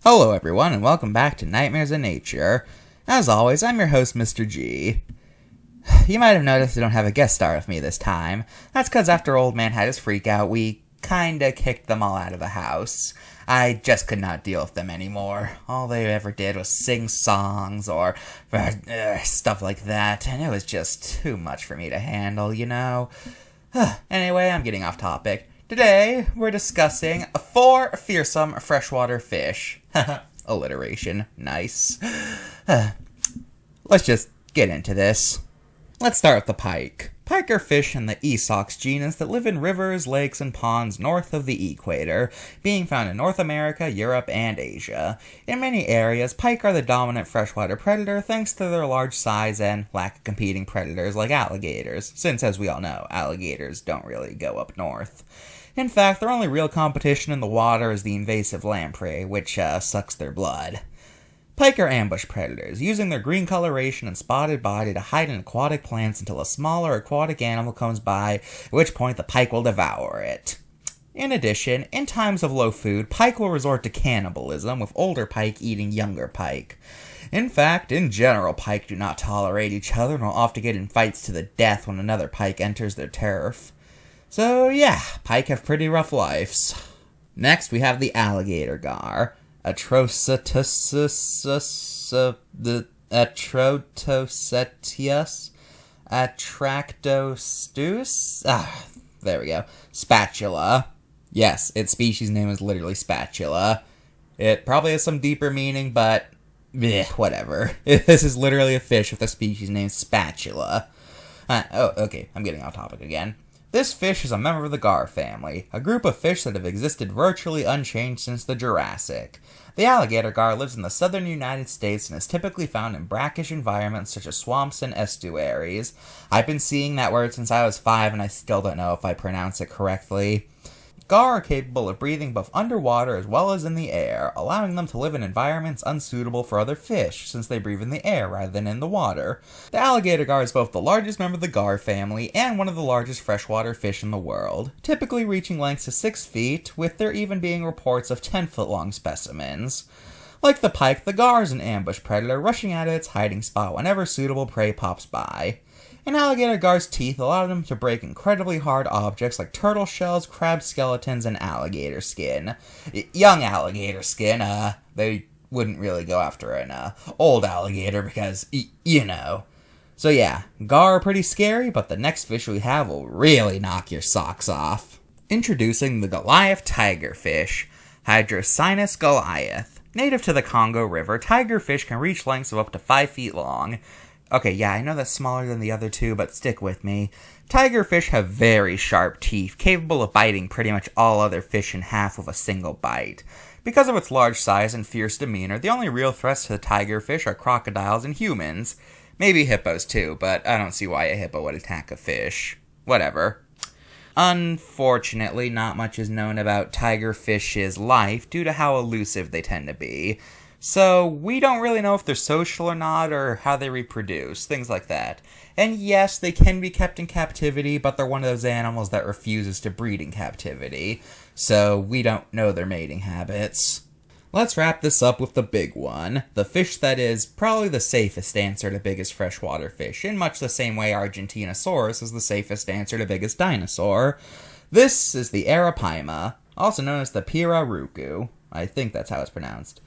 Hello everyone and welcome back to Nightmares in Nature. As always, I'm your host, Mr.G. You might have noticed I don't have a guest star with me this time. That's because after Old Man had his freak out, we kinda kicked them all out of the house. I just could not deal with them anymore. All they ever did was sing songs or stuff like that, and it was just too much for me to handle, you know? Anyway, I'm getting off topic. Today, we're discussing 4 fearsome freshwater fish. Alliteration. Nice. Let's just get into this. Let's start with the pike. Pike are fish in the Esox genus that live in rivers, lakes, and ponds north of the equator, being found in North America, Europe, and Asia. In many areas, pike are the dominant freshwater predator thanks to their large size and lack of competing predators like alligators, since, as we all know, alligators don't really go up north. In fact, their only real competition in the water is the invasive lamprey, which sucks their blood. Pike are ambush predators, using their green coloration and spotted body to hide in aquatic plants until a smaller aquatic animal comes by, at which point the pike will devour it. In addition, in times of low food, pike will resort to cannibalism, with older pike eating younger pike. In fact, in general, pike do not tolerate each other and will often get in fights to the death when another pike enters their turf. So yeah, pike have pretty rough lives. Next, we have the alligator gar. Atrocetosius. Atractostus? There we go. Spatula. Yes, its species name is literally spatula. It probably has some deeper meaning, but whatever. This is literally a fish with a species named spatula. Okay, I'm getting off topic again. This fish is a member of the gar family, a group of fish that have existed virtually unchanged since the Jurassic. The alligator gar lives in the southern United States and is typically found in brackish environments such as swamps and estuaries. I've been seeing that word since I was 5 and I still don't know if I pronounce it correctly. Gar are capable of breathing both underwater as well as in the air, allowing them to live in environments unsuitable for other fish, since they breathe in the air rather than in the water. The alligator gar is both the largest member of the gar family and one of the largest freshwater fish in the world, typically reaching lengths of 6 feet, with there even being reports of 10-foot-long specimens. Like the pike, the gar is an ambush predator, rushing out of its hiding spot whenever suitable prey pops by. An alligator gar's teeth allow them to break incredibly hard objects like turtle shells, crab skeletons, and alligator skin. Young alligator skin, they wouldn't really go after an old alligator because, you know. So yeah, gar are pretty scary, but the next fish we have will really knock your socks off. Introducing the Goliath tigerfish, Hydrocynus goliath. Native to the Congo River, tigerfish can reach lengths of up to 5 feet long. Okay, yeah, I know that's smaller than the other two, but stick with me. Tigerfish have very sharp teeth, capable of biting pretty much all other fish in half with a single bite. Because of its large size and fierce demeanor, the only real threats to the tigerfish are crocodiles and humans. Maybe hippos too, but I don't see why a hippo would attack a fish. Whatever. Unfortunately, not much is known about tigerfish's life due to how elusive they tend to be. So, we don't really know if they're social or not, or how they reproduce, things like that. And yes, they can be kept in captivity, but they're one of those animals that refuses to breed in captivity. So, we don't know their mating habits. Let's wrap this up with the big one. The fish that is probably the safest answer to biggest freshwater fish, in much the same way Argentinosaurus is the safest answer to biggest dinosaur. This is the Arapaima, also known as the Pirarucu. I think that's how it's pronounced.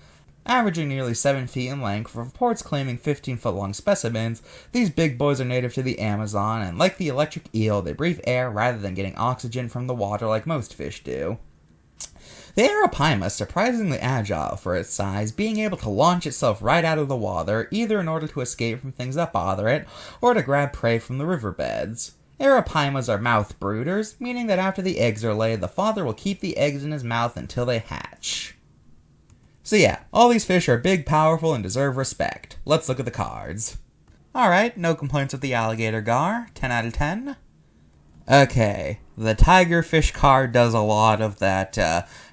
Averaging nearly 7 feet in length, with reports claiming 15-foot-long specimens, these big boys are native to the Amazon, and like the electric eel, they breathe air rather than getting oxygen from the water like most fish do. The Arapaima is surprisingly agile for its size, being able to launch itself right out of the water, either in order to escape from things that bother it, or to grab prey from the riverbeds. Arapaimas are mouth brooders, meaning that after the eggs are laid, the father will keep the eggs in his mouth until they hatch. So yeah, all these fish are big, powerful, and deserve respect. Let's look at the cards. Alright, no complaints with the alligator gar. 10 out of 10. Okay, the tigerfish card does a lot of that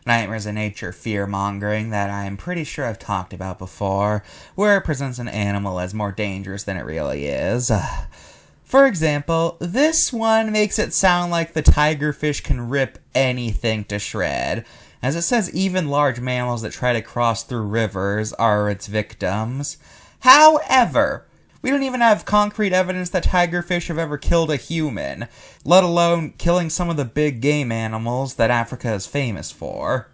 Nightmares in Nature fear-mongering that I'm pretty sure I've talked about before, where it presents an animal as more dangerous than it really is. For example, this one makes it sound like the tigerfish can rip anything to shred, as it says even large mammals that try to cross through rivers are its victims. However, we don't even have concrete evidence that tigerfish have ever killed a human, let alone killing some of the big game animals that Africa is famous for.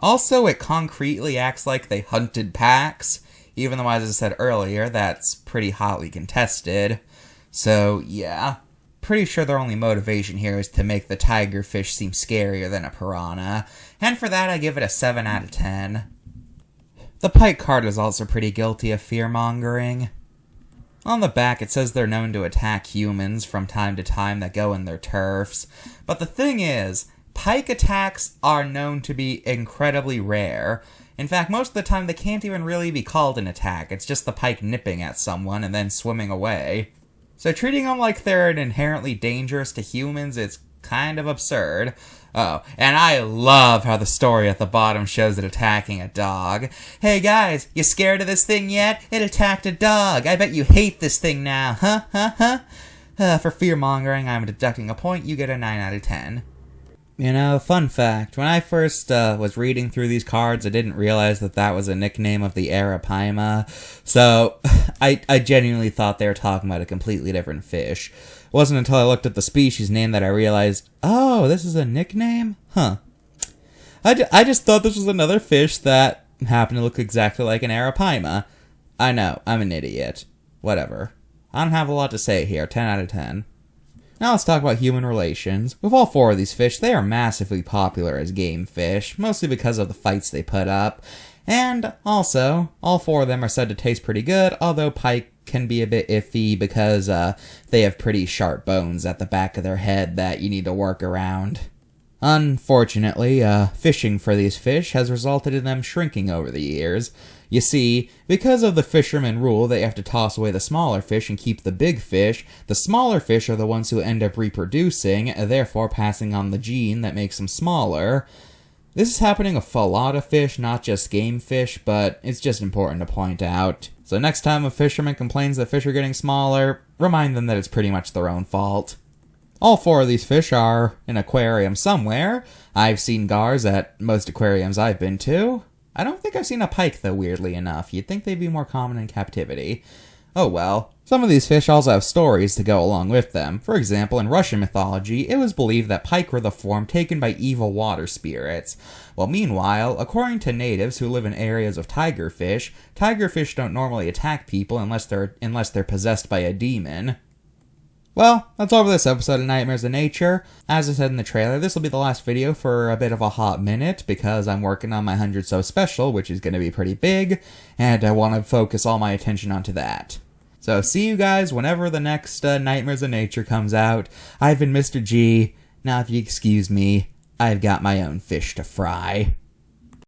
Also, it concretely acts like they hunted packs, even though, as I said earlier, that's pretty hotly contested. So, yeah. Pretty sure their only motivation here is to make the tigerfish seem scarier than a piranha, and for that I give it a 7 out of 10. The pike card is also pretty guilty of fear-mongering. On the back it says they're known to attack humans from time to time that go in their turfs, but the thing is, pike attacks are known to be incredibly rare. In fact, most of the time they can't even really be called an attack, it's just the pike nipping at someone and then swimming away. So treating them like they're inherently dangerous to humans is kind of absurd. Oh, and I love how the story at the bottom shows it attacking a dog. Hey guys, you scared of this thing yet? It attacked a dog. I bet you hate this thing now, huh? For fear-mongering, I'm deducting a point. You get a 9 out of 10. You know, fun fact, when I first was reading through these cards, I didn't realize that that was a nickname of the arapaima, so I genuinely thought they were talking about a completely different fish. It wasn't until I looked at the species name that I realized, oh, this is a nickname? Huh. I just thought this was another fish that happened to look exactly like an arapaima. I know, I'm an idiot. Whatever. I don't have a lot to say here, 10 out of 10. Now let's talk about human relations. With all 4 of these fish, they are massively popular as game fish, mostly because of the fights they put up. And also, all 4 of them are said to taste pretty good, although pike can be a bit iffy because they have pretty sharp bones at the back of their head that you need to work around. Unfortunately, fishing for these fish has resulted in them shrinking over the years. You see, because of the fisherman rule that you have to toss away the smaller fish and keep the big fish, the smaller fish are the ones who end up reproducing, therefore passing on the gene that makes them smaller. This is happening with a lot of fish, not just game fish, but it's just important to point out. So next time a fisherman complains that fish are getting smaller, remind them that it's pretty much their own fault. All 4 of these fish are in an aquarium somewhere. I've seen gars at most aquariums I've been to. I don't think I've seen a pike, though, weirdly enough. You'd think they'd be more common in captivity. Oh well. Some of these fish also have stories to go along with them. For example, in Russian mythology, it was believed that pike were the form taken by evil water spirits. Well, meanwhile, according to natives who live in areas of tigerfish don't normally attack people unless they're possessed by a demon. Well, that's all for this episode of Nightmares in Nature. As I said in the trailer, this will be the last video for a bit of a hot minute because I'm working on my 100 sub special, which is going to be pretty big, and I want to focus all my attention onto that. So see you guys whenever the next Nightmares in Nature comes out. I've been Mr. G. Now if you excuse me, I've got my own fish to fry.